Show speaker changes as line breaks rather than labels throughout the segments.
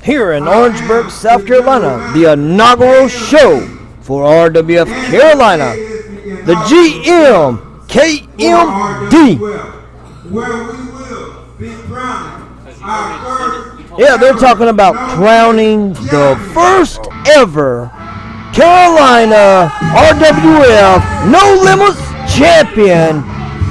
here in Orangeburg, South Carolina, the inaugural show for RWF Carolina, the GM KMD.
Where we will be crowning our first.
Yeah, they're talking about crowning the first ever Carolina RWF No Limits champion.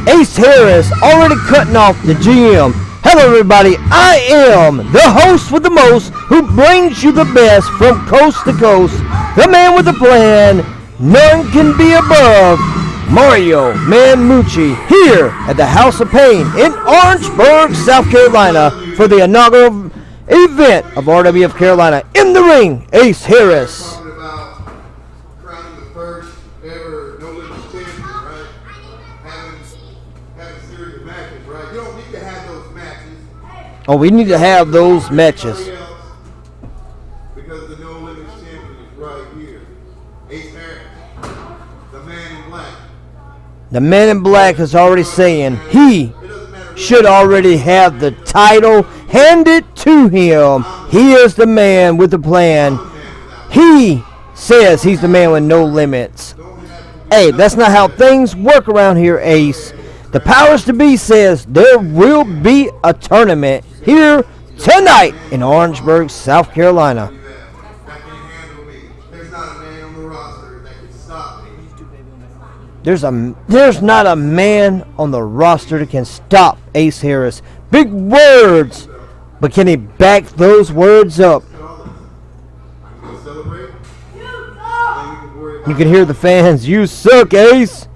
Ace Harris already cutting off the GM. Hello everybody, I am the host with the most, who brings you the best from coast to coast, the man with the plan, none can be above, Mario Manmucci, here at the House of Pain in Orangeburg, South Carolina, for the inaugural event of RWF Carolina. In the ring, Ace Harris.
Talking about crowning the first ever No Limits champion, right? Having a series of matches, right? You don't need to have those matches.
Oh, we need to have those matches.
Because the No Limits champion is right here. Ace Harris, the man in black.
The man in black is already saying he should already have the title handed to him. He is the man with the plan. He says he's the man with no limits. Hey, that's not how things work around here, Ace. The powers to be says there will be a tournament here tonight in Orangeburg, South Carolina.
That can handle me. There's not a man on the roster that can stop me.
There's not a man on the roster that can stop Ace Harris. Big words, but can he back those words up?
I'm going to celebrate.
You can hear the fans. You suck, Ace.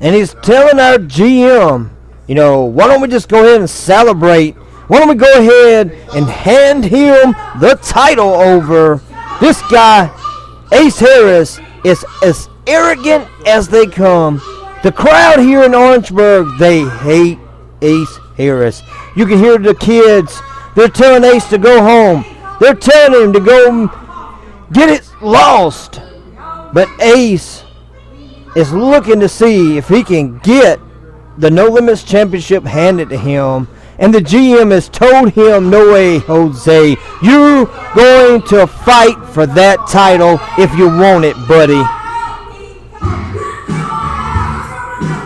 And he's telling our GM, why don't we just go ahead and celebrate? Why don't we go ahead and hand him the title over? This guy, Ace Harris, is as arrogant as they come. The crowd here in Orangeburg, they hate Ace Harris. You can hear the kids. They're telling Ace to go home. They're telling him to go get it lost. But Ace is looking to see if he can get the No Limits Championship handed to him. And the GM has told him, no way, Jose. You're going to fight for that title if you want it, buddy.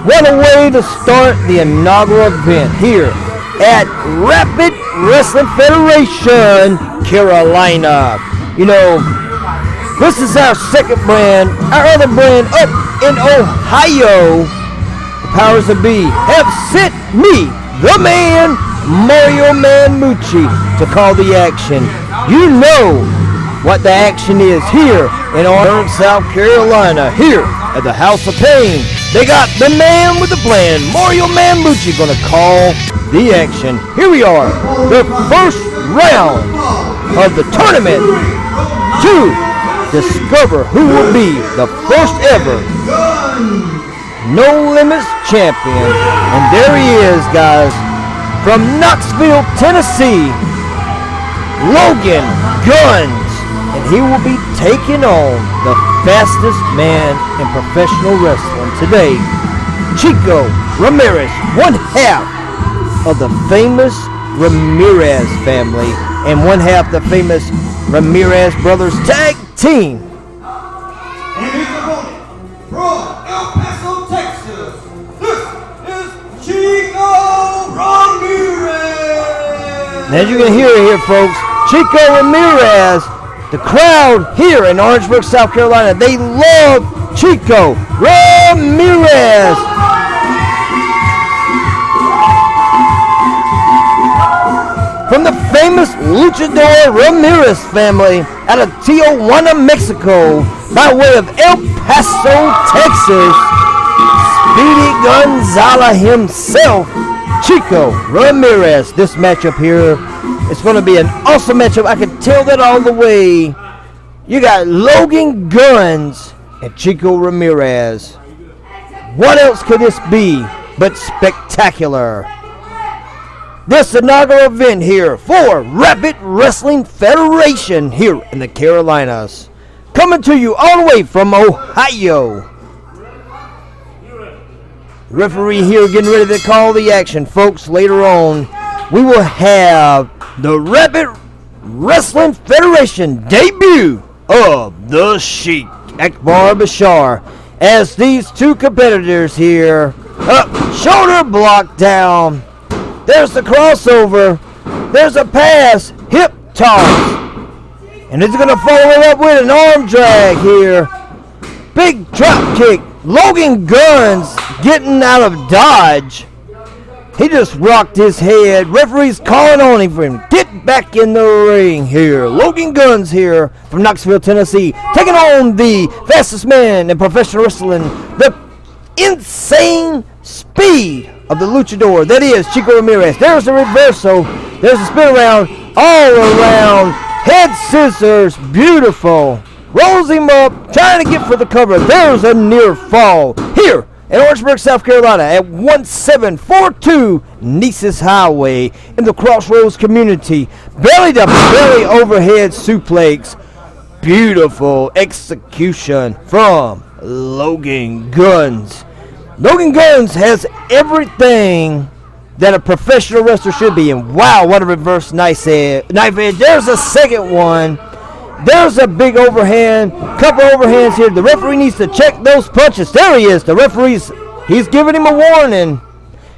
What a way to start the inaugural event here at Rapid Wrestling Federation, Carolina. This is our second brand. Our other brand up in Ohio, the powers that be have sent me, the man, Mario Manmucci, to call the action. You know what the action is here in Orangeburg, South Carolina, here at the House of Pain. They got the man with the plan, Mario Manmucci, going to call the action. Here we are, the first round of the tournament to discover who will be the first ever No Limits champion. And there he is, guys, from Knoxville, Tennessee, Logan Guns. And he will be taking on the fastest man in professional wrestling today, Chico Ramirez, one half of the famous Ramirez family and one half the famous Ramirez Brothers tag team.
And his opponent, from El Paso, Texas, this is Chico Ramirez.
And as you can hear here, folks, Chico Ramirez, the crowd here in Orangeburg, South Carolina, they love Chico Ramirez. From the famous Luchador Ramirez family out of Tijuana, Mexico, by way of El Paso, Texas, Speedy Gonzalez himself, Chico Ramirez. This matchup here is going to be an awesome matchup. I can tell that all the way. You got Logan Guns and Chico Ramirez. What else could this be but spectacular? This inaugural event here for Rapid Wrestling Federation here in the Carolinas. Coming to you all the way from Ohio. Referee here getting ready to call the action, folks. Later on, we will have the Rapid Wrestling Federation debut of the Sheik, Akbar Bashar, as these two competitors here, up, shoulder block down, there's the crossover, there's a pass, hip toss, and it's going to follow it up with an arm drag here, big drop kick, Logan Guns getting out of dodge. He just rocked his head. Referee's calling on him for him. Get back in the ring here. Logan Guns here from Knoxville, Tennessee, taking on the fastest man in professional wrestling, the insane speed of the luchador. That is Chico Ramirez. There's the reversal. There's a spin around, all around. Head scissors, beautiful. Rolls him up, trying to get for the cover. There's a near fall here in Orangeburg, South Carolina at 1742 Nessus Highway in the Crossroads community. Belly to belly overhead suplex. Beautiful execution from Logan Guns. Logan Guns has everything that a professional wrestler should be in. Wow, what a reverse knife edge. There's a second one. There's a big overhand, couple overhands here. The referee needs to check those punches. There he is. The referee's, he's giving him a warning.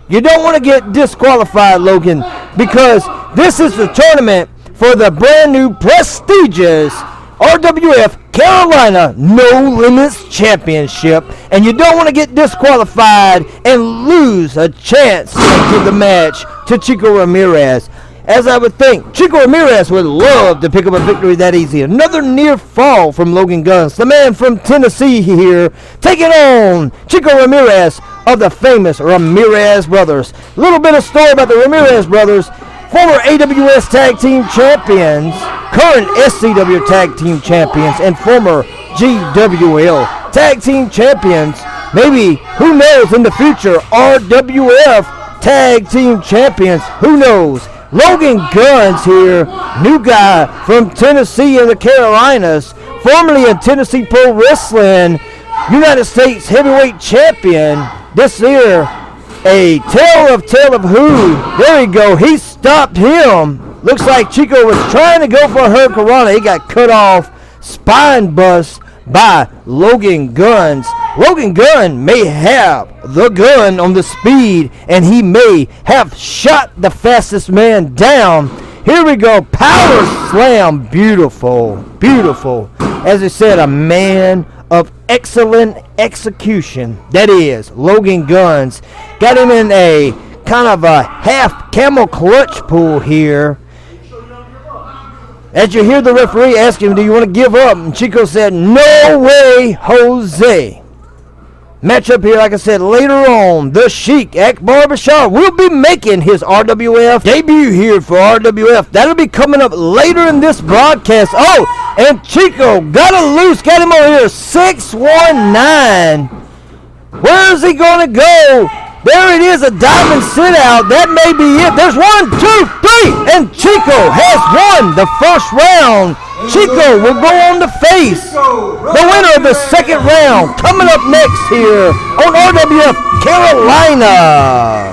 You don't want to get disqualified, Logan, because this is the tournament for the brand new prestigious RWF Carolina No Limits Championship, and you don't want to get disqualified and lose a chance to give the match to Chico Ramirez. As I would think, Chico Ramirez would love to pick up a victory that easy. Another near fall from Logan Guns, the man from Tennessee here, taking on Chico Ramirez of the famous Ramirez Brothers. A little bit of story about the Ramirez Brothers, former AWS Tag Team Champions, current SCW Tag Team Champions, and former GWL Tag Team Champions. Maybe, who knows, in the future, RWF Tag Team Champions, who knows? Logan Guns here, new guy from Tennessee and the Carolinas, formerly in Tennessee Pro Wrestling, United States Heavyweight Champion. This here, a tale of who. There you go. He stopped him. Looks like Chico was trying to go for a hurricanrana. He got cut off. Spine bust by Logan Guns. Logan Gun may have the gun on the speed, and he may have shot the fastest man down. Here we go. Power slam. Beautiful. Beautiful. As I said, a man of excellent execution. That is Logan Guns. Got him in a kind of a half camel clutch pull here. As you hear the referee ask him, do you want to give up? And Chico said, no way, Jose. Matchup here, like I said, later on, the Sheik, Akbar Bashar, will be making his RWF debut here for RWF. That'll be coming up later in this broadcast. Oh, and Chico got a loose, got him over here, 619. Where is he going to go? There it is, a diamond sit out. That may be it. There's 1, 2, 3, and Chico has won the first round. Chico will go on to face the winner of the second round. Coming up next here on RWF Carolina.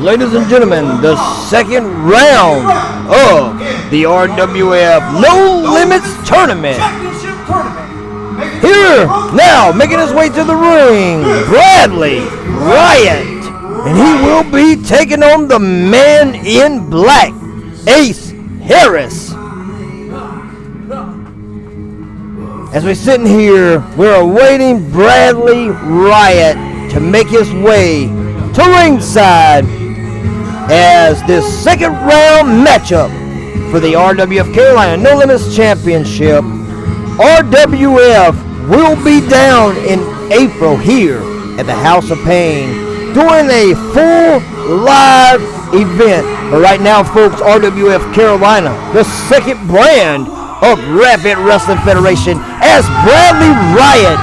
Ladies and gentlemen, the second round of the RWF No Limits Tournament. Here, now, making his way to the ring, Bradley Riot. And he will be taking on the man in black, Ace Harris. As we're sitting here, we're awaiting Bradley Riot to make his way to ringside as this second round matchup for the RWF Carolina No Limits Championship. RWF will be down in April here at the House of Pain, doing a full live event. But right now, folks, RWF Carolina, the second brand of Rapid Wrestling Federation, as Bradley Riot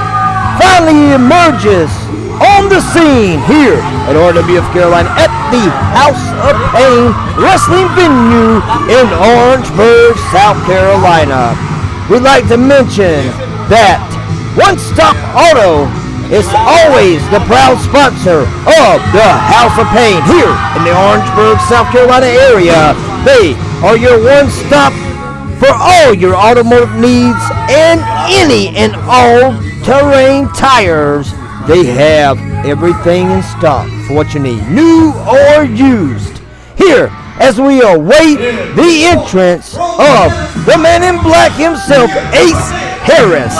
finally emerges on the scene here at RWF Carolina at the House of Pain Wrestling Venue in Orangeburg, South Carolina. We'd like to mention that One Stop Auto is always the proud sponsor of the House of Pain here in the Orangeburg, South Carolina area. They are your one-stop for all your automotive needs and any and all terrain tires. They have everything in stock for what you need, new or used. Here, as we await the entrance of the man in black himself, Ace Harris.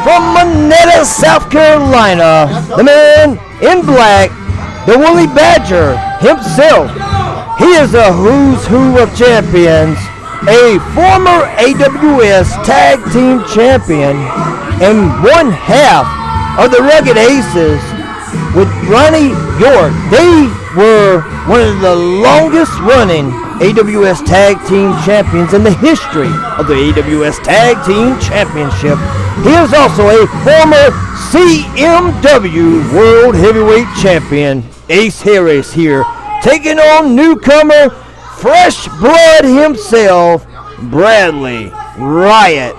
From Monetta, South Carolina, the man in black, the Woolly Badger himself. He is a who's who of champions, a former AWS Tag Team Champion, and one half of the Rugged Aces with Ronnie York. They were one of the longest running AWS Tag Team Champions in the history of the AWS Tag Team Championship. He is also a former CMW World Heavyweight Champion. Ace Harris here, taking on newcomer, fresh blood himself, Bradley Riot.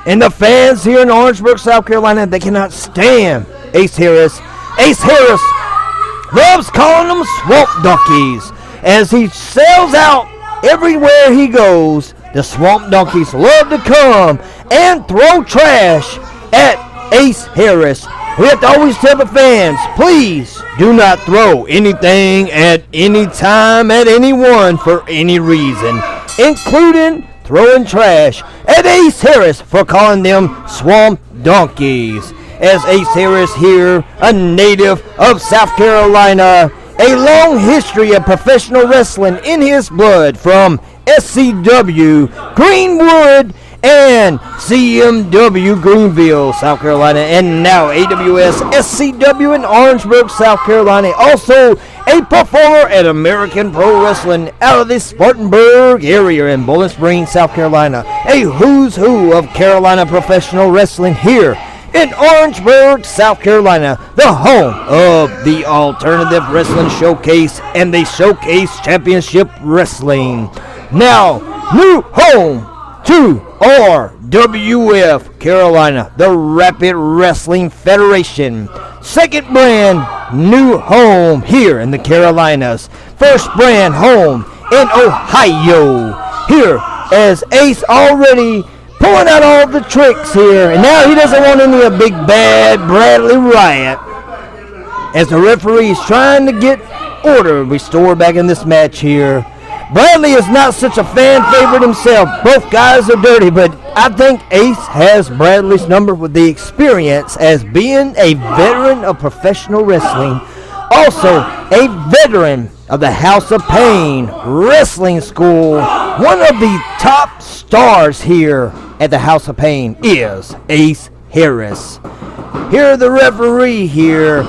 And the fans here in Orangeburg, South Carolina, they cannot stand Ace Harris. Ace Harris loves calling them swamp donkeys. As he sells out everywhere he goes, the swamp donkeys love to come and throw trash at Ace Harris. We have to always tell the fans, please do not throw anything at any time at anyone for any reason, including throwing trash at Ace Harris for calling them swamp donkeys. As Ace Harris here, a native of South Carolina, a long history of professional wrestling in his blood from SCW, Greenwood, and CMW Greenville, South Carolina, and now AWS SCW in Orangeburg, South Carolina. Also a performer at American Pro Wrestling out of the Spartanburg area in Bowling Springs, South Carolina. A who's who of Carolina professional wrestling here in Orangeburg, South Carolina, the home of the Alternative Wrestling Showcase and the Showcase Championship Wrestling. Now, new home to RWF Carolina, the Rapid Wrestling Federation. Second brand new home here in the Carolinas. First brand home in Ohio. Here, as Ace already pulling out all the tricks here, and now he doesn't want any of big bad Bradley Riot. As the referee is trying to get order restored back in this match here. Bradley is not such a fan favorite himself. Both guys are dirty, but I think Ace has Bradley's number with the experience as being a veteran of professional wrestling. Also, a veteran of the House of Pain Wrestling School. One of the top stars here at the House of Pain is Ace Harris. Here the referee here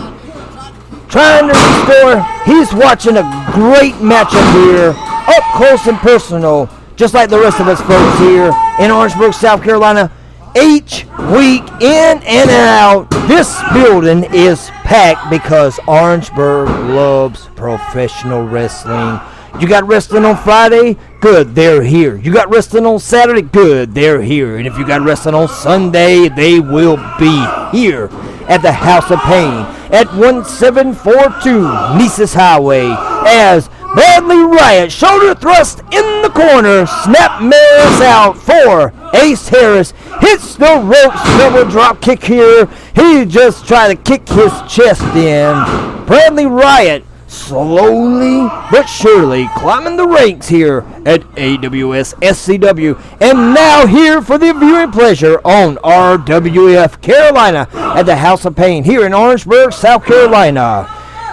trying to restore. He's watching a great matchup here, up close and personal, just like the rest of us folks here in Orangeburg, South Carolina. Each week, in and out, this building is packed because Orangeburg loves professional wrestling. You got wrestling on Friday? Good, they're here. You got wrestling on Saturday? Good, they're here. And if you got wrestling on Sunday, they will be here at the House of Pain at 1742 Nices Highway as Bradley Riot, shoulder thrust in the corner, snap mares out for Ace Harris, hits the ropes, double drop kick here. He just tried to kick his chest in. Bradley Riot slowly but surely climbing the ranks here at AWS SCW, and now here for the viewing pleasure on RWF Carolina at the House of Pain here in Orangeburg, South Carolina.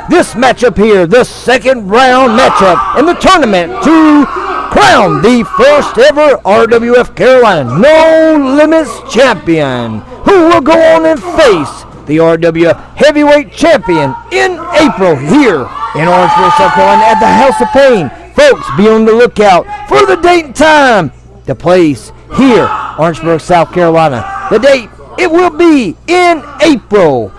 This matchup here, the second round matchup in the tournament to crown the first ever RWF Carolina No Limits champion, who will go on and face the RWF Heavyweight Champion in April here in Orangeburg, South Carolina at the House of Pain. Folks, be on the lookout for the date and time. The place here, Orangeburg, South Carolina. The date, it will be in April.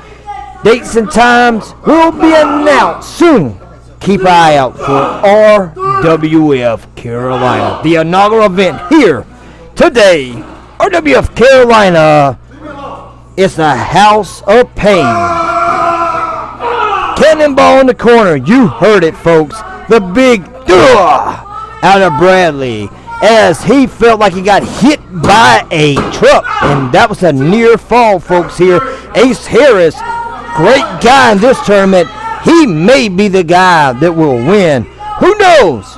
Dates and times will be announced soon keep an eye out for RWF Carolina, the inaugural event here today. RWF Carolina is the House of Pain. Cannonball in the corner, you heard it, folks. The big out of Bradley as he felt like he got hit by a truck, and that was a near fall, folks. Here, Ace Harris, great guy in this tournament. He may be the guy that will win. Who knows?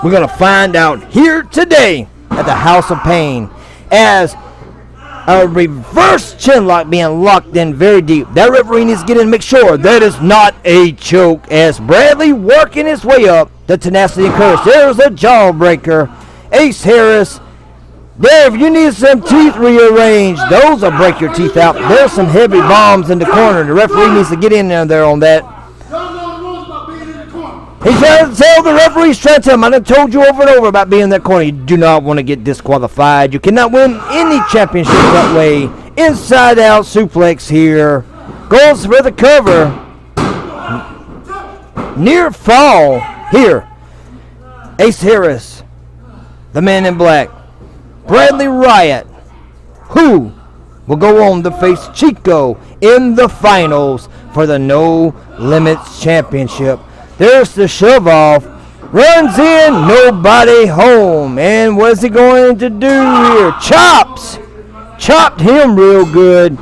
We're going to find out here today at the House of Pain as a reverse chin lock being locked in very deep. That referee needs to get in and make sure that is not a choke as Bradley working his way up. The tenacity and courage. There's a jawbreaker. Ace Harris. There, if you need some teeth rearranged, those will break your teeth out. There's some heavy bombs in the corner. The referee needs to get in there on that. He's trying to tell the referee's trying to tell him, I done told you over and over about being in that corner. You do not want to get disqualified. You cannot win any championship that way. Inside out suplex here. Goes for the cover. Near fall here. Ace Harris, the man in black. Bradley Riot, who will go on to face Chico in the finals for the No Limits Championship. There's the shove off. Runs in, nobody home. And what is he going to do here? Chops. Chopped him real good.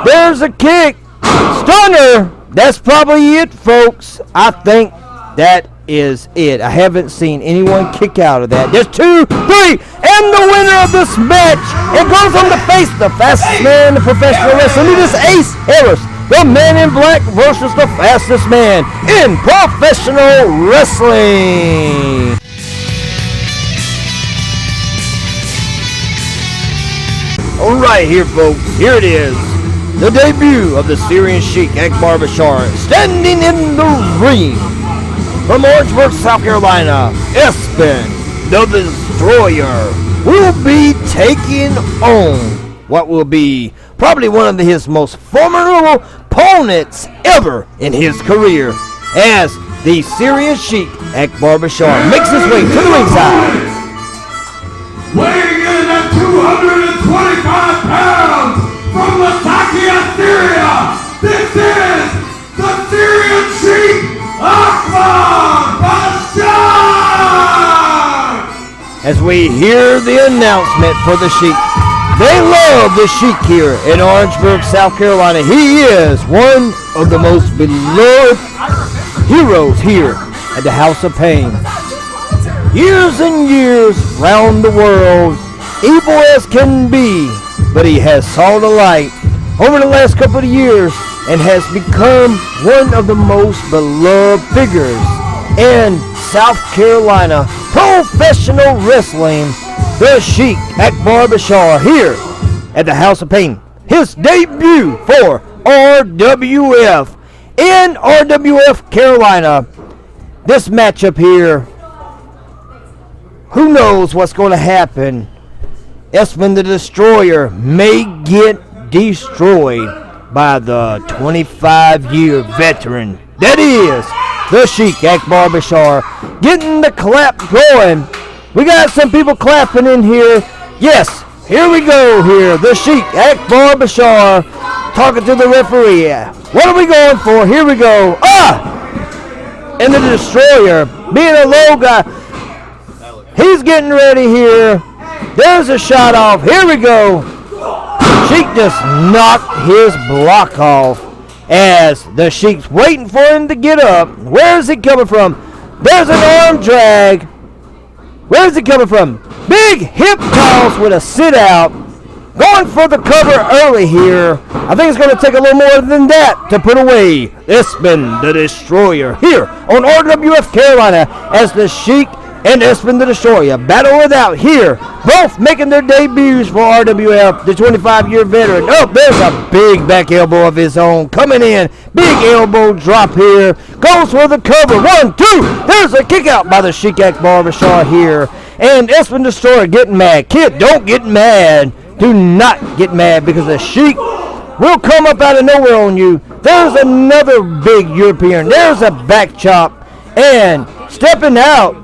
There's a kick. Stunner. That's probably it, folks. I think that is it. I haven't seen anyone kick out of that. There's 2, 3, and the winner of this match. It goes on to face the fastest man in professional wrestling. It is Ace Harris, the man in black versus the fastest man in professional wrestling. All right, here, folks. Here it is. The debut of the Syrian Sheik Akbar Bashar standing in the ring. From Orangeburg, South Carolina, Espen, the Destroyer, will be taking on what will be probably one of his most formidable opponents ever in his career, as the Syrian Sheik Akbar Bashar makes his way to the ringside.
Weighing in at 225 pounds from Latakia, Syria, this is the Syrian Sheik Akbar Bashar!
As we hear the announcement for the Sheik, they love the Sheik here in Orangeburg, South Carolina. He is one of the most beloved heroes here at the House of Pain. Years and years round the world, evil as can be, but he has saw the light over the last couple of years and has become one of the most beloved figures in South Carolina professional wrestling. The Sheik Akbar Bashar here at the House of Pain. His debut for RWF in RWF Carolina. This matchup here, who knows what's going to happen. Espen the Destroyer may get destroyed by the 25-year veteran that is the Sheik Akbar Bashar. Getting the clap going. We got some people clapping in here. Yes, here we go here. The Sheik Akbar Bashar talking to the referee. What are we going for? Here we go. And the Destroyer, being a low guy, he's getting ready here. There's a shot off. Here we go. Sheik just knocked his block off as the Sheik's waiting for him to get up. Where is he coming from? There's an arm drag. Where is he coming from? Big hip toss with a sit out. Going for the cover early here. I think it's going to take a little more than that to put away Espen the Destroyer here on RWF Carolina as the Sheik and Espen the Destroyer battle it out here. Both making their debuts for RWF, the 25-year veteran. Oh, there's a big back elbow of his own coming in. Big elbow drop here. Goes for the cover. 1, 2. There's a kick out by the Sheik Akbar Bashar here. And Espen Destroyer getting mad. Kid, don't get mad. Do not get mad because the Sheik will come up out of nowhere on you. There's another big European. There's a back chop. And stepping out,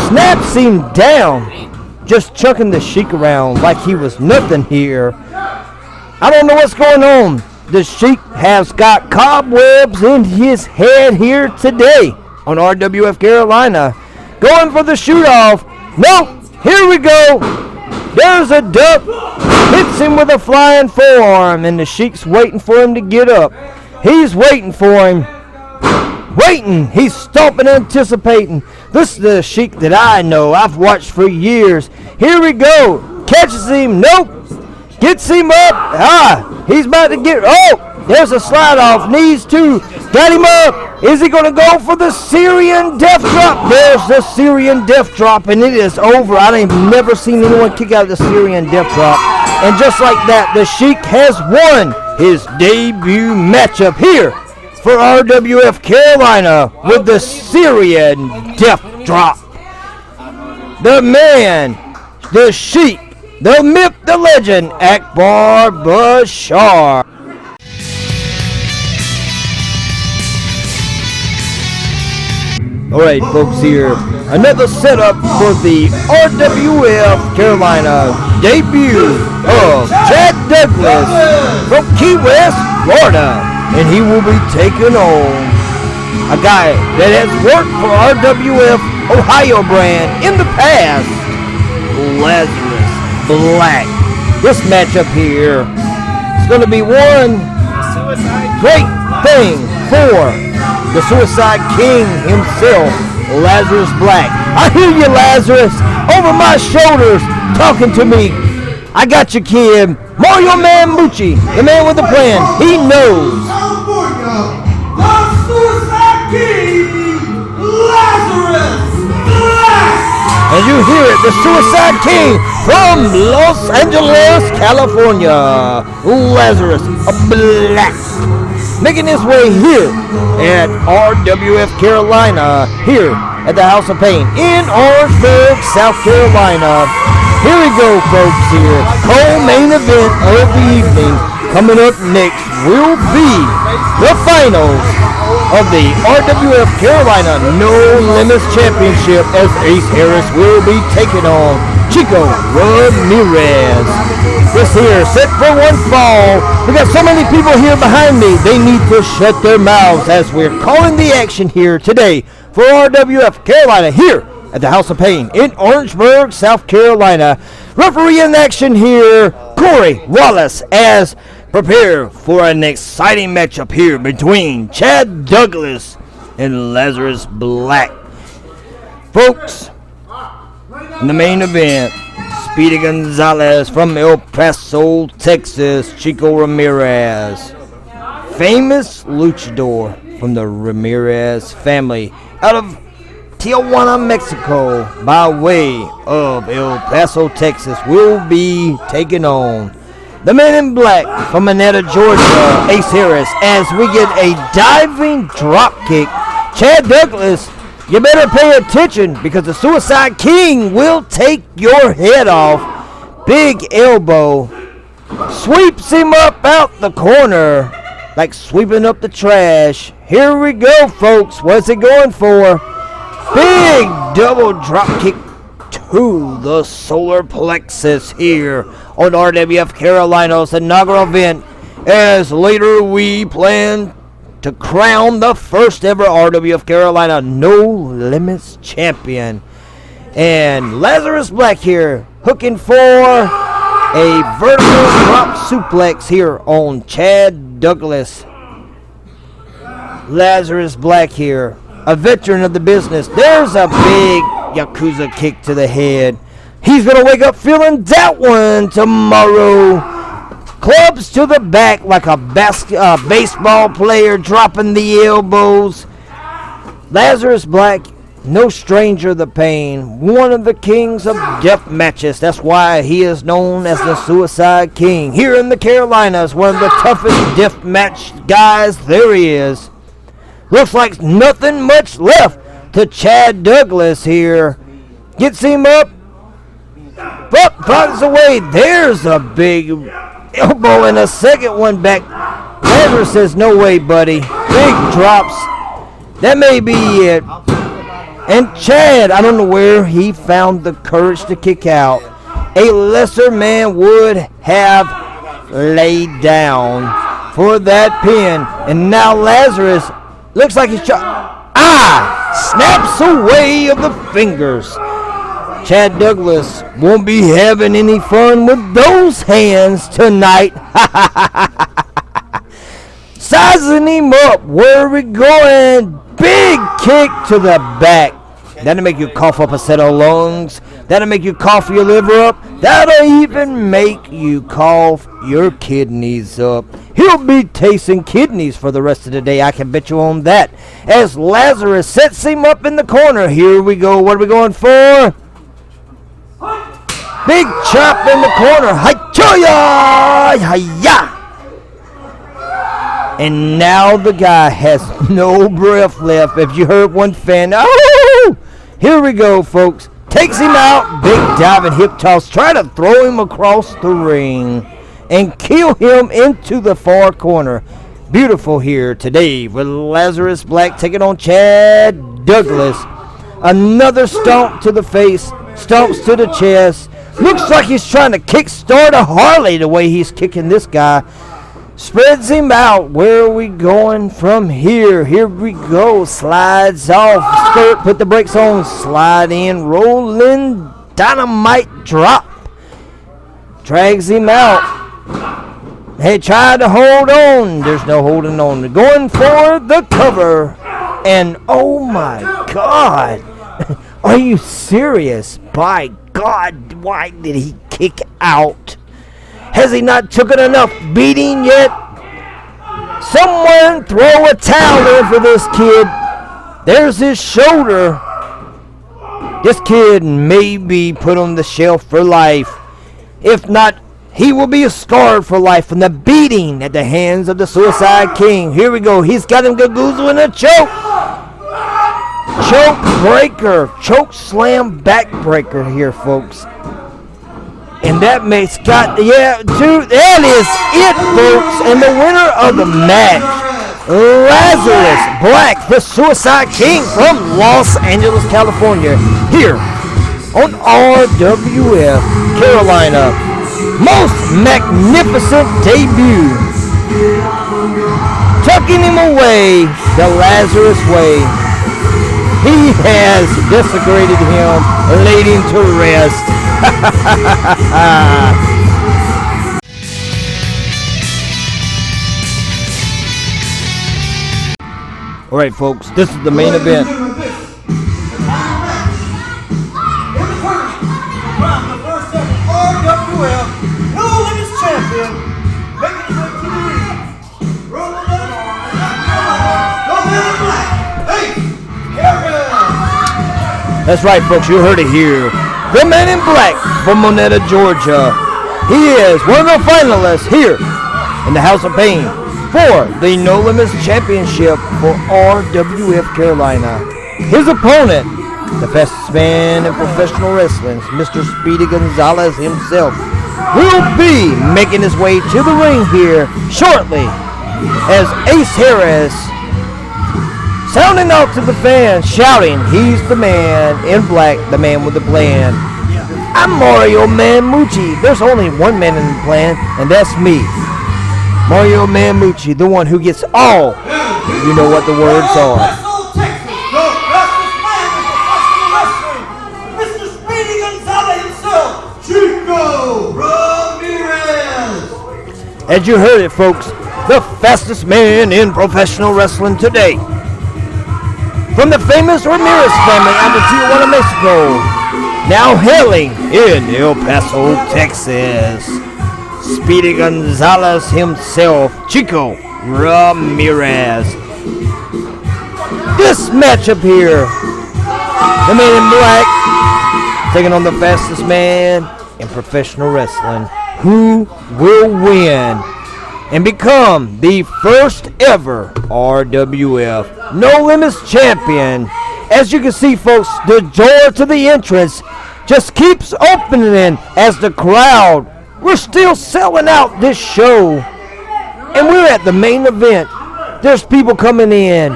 snaps him down. Just chucking the Sheik around like he was nothing here. I don't know what's going on. The Sheik has got cobwebs in his head here today on RWF Carolina. Going for the shoot-off. Nope. Here we go. There's a duck. Hits him with a flying forearm, and the Sheik's waiting for him to get up. He's waiting for him. Waiting. He's stomping, anticipating. This is the Sheik that I know. I've watched for years. Here we go. Catches him. Nope. Gets him up. He's about to get. Oh, there's a slide off. Knees too. Got him up. Is he going to go for the Syrian death drop? There's the Syrian death drop, and it is over. I ain't never seen anyone kick out of the Syrian death drop. And just like that, the Sheik has won his debut matchup here for RWF Carolina with the Syrian death drop. The man, the Sheik, the myth, the legend, Akbar Bashar. Alright folks, here, another setup for the RWF Carolina debut of Chad Douglas from Key West, Florida. And he will be taking on a guy that has worked for RWF Ohio brand in the past, Lazarus Black. This matchup here is going to be one great thing for the Suicide King himself, Lazarus Black. I hear you, Lazarus, over my shoulders, talking to me. I got you, kid. Mario Man Mucci, the man with the plan. He knows.
California, the Suicide King, Lazarus Black.
As you hear it, the Suicide King from Los Angeles, California, Lazarus Black. Making his way here at RWF Carolina, here at the House of Pain in Orangeburg, South Carolina. Here we go, folks, here. Co-main event of the evening. Coming up next will be the finals of the RWF Carolina No Limits Championship, as Ace Harris will be taking on Chico Ramirez. This here, set for one fall. We got so many people here behind me, they need to shut their mouths as we're calling the action here today for RWF Carolina here at the House of Pain in Orangeburg, South Carolina. Referee in action here, Corey Wallace, as prepare for an exciting matchup here between Chad Douglas and Lazarus Black. Folks, in the main event, Speedy Gonzalez from El Paso, Texas, Chico Ramirez. Famous luchador from the Ramirez family out of Tijuana, Mexico, by way of El Paso, Texas, will be taking on the man in black from Manetta, Georgia, Ace Harris, as we get a diving drop kick. Chad Douglas, you better pay attention because the Suicide King will take your head off. Big elbow. Sweeps him up out the corner like sweeping up the trash. Here we go, folks. What's he going for? Big double drop kick to the solar plexus here on RWF Carolina's inaugural event, as later we plan to crown the first ever RWF Carolina No Limits champion. And Lazarus Black here hooking for a vertical drop suplex here on Chad Douglas. Lazarus Black here, a veteran of the business. There's a big Yakuza kick to the head. He's going to wake up feeling that one tomorrow. Clubs to the back like a baseball player, dropping the elbows. Lazarus Black, no stranger to the pain. One of the kings of death matches. That's why he is known as the Suicide King. Here in the Carolinas, one of the toughest death match guys there is. Looks like nothing much left to Chad Douglas here. Gets him up. But finds away. There's a big elbow and a second one back Lazarus says, no way, buddy. Big drops. That may be it. And Chad, I don't know where he found the courage to kick out. A lesser man would have laid down for that pin. And now Lazarus looks like he's snaps away of the fingers. Chad Douglas won't be having any fun with those hands tonight. Sizing him up. Where are we going? Big kick to the back. That'll make you cough up a set of lungs. That'll make you cough your liver up. That'll even make you cough your kidneys up. He'll be tasting kidneys for the rest of the day. I can bet you on that. As Lazarus sets him up in the corner. Here we go. What are we going for? Big chop in the corner. Hi-choya! Hi-ya! And now the guy has no breath left. If you heard one fan, oh! Here we go, folks. Takes him out. Big diving hip toss. Try to throw him across the ring and kill him into the far corner. Beautiful here today with Lazarus Black taking on Chad Douglas. Another stomp to the face. Stomps to the chest. Looks like he's trying to kickstart a Harley the way he's kicking this guy. Spreads him out. Where are we going from here? Here we go. Slides off. Skirt. Put the brakes on. Slide in. Rolling. Dynamite drop. Drags him out. Hey, tried to hold on. There's no holding on. Going for the cover. And oh my God. Are you serious? By God, why did he kick out? Has he not taken enough beating yet? Someone throw a towel in for this kid. There's his shoulder. This kid may be put on the shelf for life. If not, he will be scarred for life from the beating at the hands of the Suicide King. Here we go. He's got him Gaguzo in a choke. Choke breaker. Choke slam back breaker here, folks. And that makes that is it, folks. And the winner of the match, Lazarus Black, the Suicide King from Los Angeles, California, here on RWF Carolina. Most magnificent debut. Tucking him away the Lazarus way. He has desecrated him, laid him to rest. All right, folks, this is the main event.
In the tournament, the first ever RWF No Limits champion, making his way to the ring. Rolling up, no man black. Hey, Kevin.
That's right, folks, you heard it here. The man in black from Monetta, Georgia. He is one of the finalists here in the House of Pain for the No Limits Championship for RWF Carolina. His opponent, the fastest man in professional wrestling, Mr. Speedy Gonzalez himself, will be making his way to the ring here shortly as Ace Harris sounding out to the fans, shouting, he's the man in black, the man with the plan. I'm Mario Mamucci. There's only one man in the plan, and that's me. Mario Mamucci, the one who gets all. You know what the words are.
Mr. Speedy Gonzalez himself, Chico Ramirez.
As you heard it, folks, the fastest man in professional wrestling today. From the famous Ramirez family out of Tijuana, Mexico, now hailing in El Paso, Texas, Speedy Gonzalez himself, Chico Ramirez. This matchup here, the man in black taking on the fastest man in professional wrestling. Who will win and become the first ever RWF No Limits champion? As you can see, folks, the door to the entrance just keeps opening as the crowd. We're still selling out this show. And we're at the main event. There's people coming in.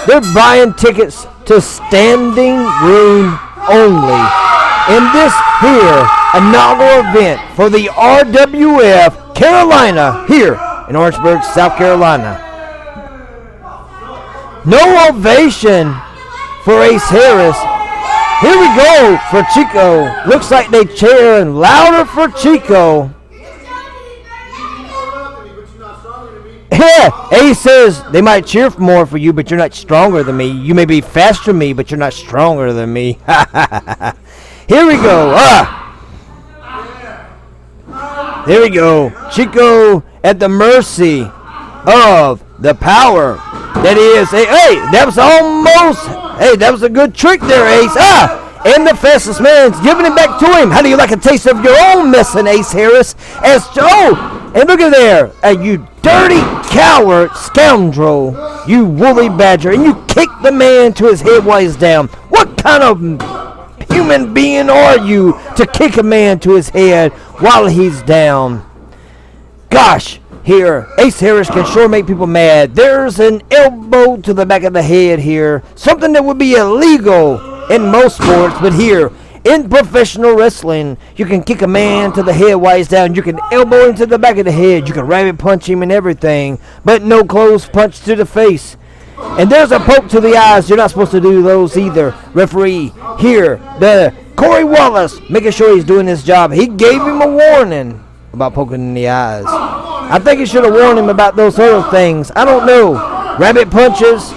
They're buying tickets to standing room only in this here inaugural event for the RWF Carolina here in Orangeburg, South Carolina. No ovation for Ace Harris. Here we go for Chico. Looks like they cheering louder for Chico. Yeah, Ace says they might cheer more for you, but you're not stronger than me. You may be faster than me, but you're not stronger than me. Here we go. There we go. Chico at the mercy of the power that is. Hey, that was almost. Hey, that was a good trick there, Ace. And the fastest man's giving it back to him. How do you like a taste of your own messing, Ace Harris? And look at there. You dirty coward, scoundrel. You woolly badger. And you kicked the man to his head while he's down. What kind of human being are you to kick a man to his head while he's down? Gosh, here, Ace Harris can sure make people mad. There's an elbow to the back of the head here. Something that would be illegal in most sports, but here, in professional wrestling, you can kick a man to the head while he's down. You can elbow him to the back of the head. You can rabbit punch him and everything, but no close punch to the face. And there's a poke to the eyes. You're not supposed to do those either. Referee, here, the Corey Wallace, making sure he's doing his job. He gave him a warning about poking in the eyes. I think he should have warned him about those other things. I don't know. Rabbit punches,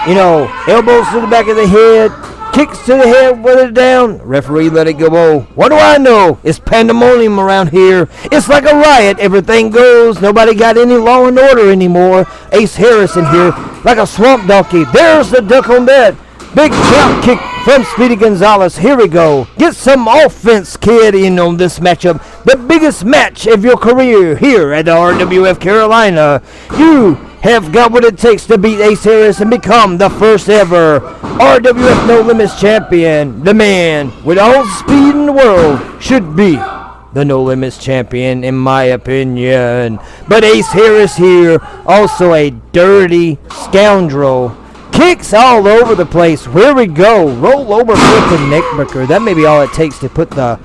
elbows to the back of the head, kicks to the head with it down. Referee let it go. What do I know? It's pandemonium around here. It's like a riot. Everything goes. Nobody got any law and order anymore. Ace Harris in here like a swamp donkey. There's the duck on that. Big jump kick from Speedy Gonzalez. Here we go. Get some offense, kid, in on this matchup. The biggest match of your career here at the RWF Carolina. You have got what it takes to beat Ace Harris and become the first ever RWF No Limits champion. The man with all the speed in the world should be the No Limits champion, in my opinion. But Ace Harris here, also a dirty scoundrel. Kicks all over the place. Here we go. Roll over flipping neckbreaker. That may be all it takes to put the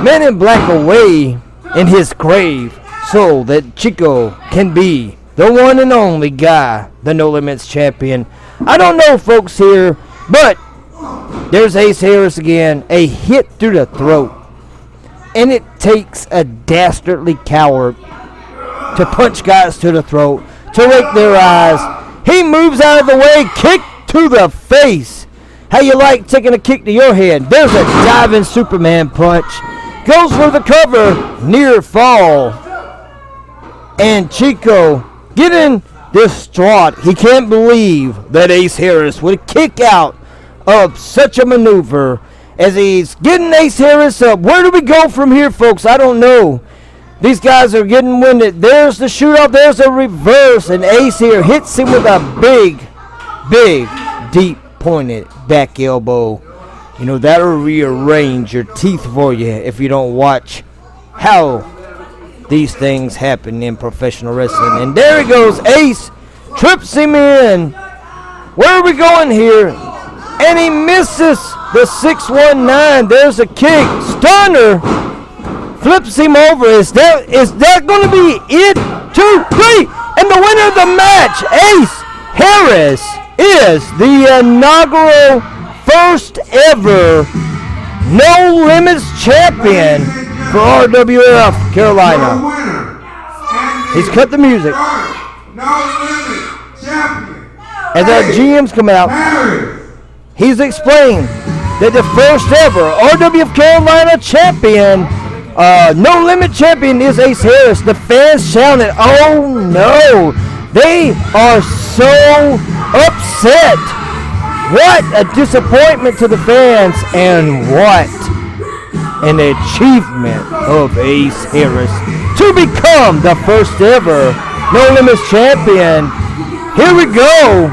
man in black away in his grave so that Chico can be the one and only guy, the No Limits champion. I don't know, folks, here, but there's Ace Harris again. A hit through the throat. And it takes a dastardly coward to punch guys to the throat, to rake their eyes. He moves out of the way, kick to the face. How you like taking a kick to your head? There's a diving Superman punch. Goes for the cover, near fall. And Chico getting distraught. He can't believe that Ace Harris would kick out of such a maneuver as he's getting Ace Harris up. Where do we go from here, folks? I don't know. These guys are getting winded. There's the shootout. There's a reverse. And Ace here hits him with a big, deep pointed back elbow. That'll rearrange your teeth for you if you don't watch how these things happen in professional wrestling. And there he goes. Ace trips him in. Where are we going here? And he misses the 619. There's a kick. Stunner. Flips him over. Is that going to be it? 2, 3. And the winner of the match, Ace Harris, is the inaugural first ever No Limits champion for RWF Carolina. He's cut the music.
No Limits champion.
As our GM's come out, he's explained that the first ever RWF Carolina champion, No Limit champion, is Ace Harris. The fans shouted, "Oh no!" They are so upset. What a disappointment to the fans, and what an achievement of Ace Harris to become the first ever No Limits champion. Here we go.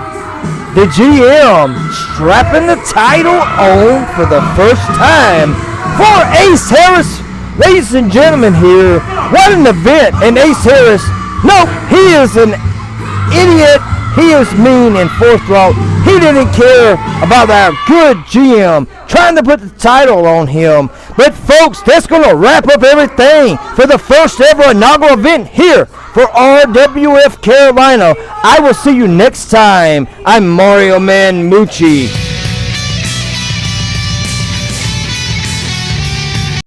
The GM strapping the title on for the first time for Ace Harris. Ladies and gentlemen, here, what an event. And Ace Harris No, he is an idiot. He is mean and forthright. He didn't care about our good GM trying to put the title on him. But folks, that's going to wrap up everything for the first ever inaugural event here for RWF Carolina. I will see you next time. I'm Mario Man Mucci.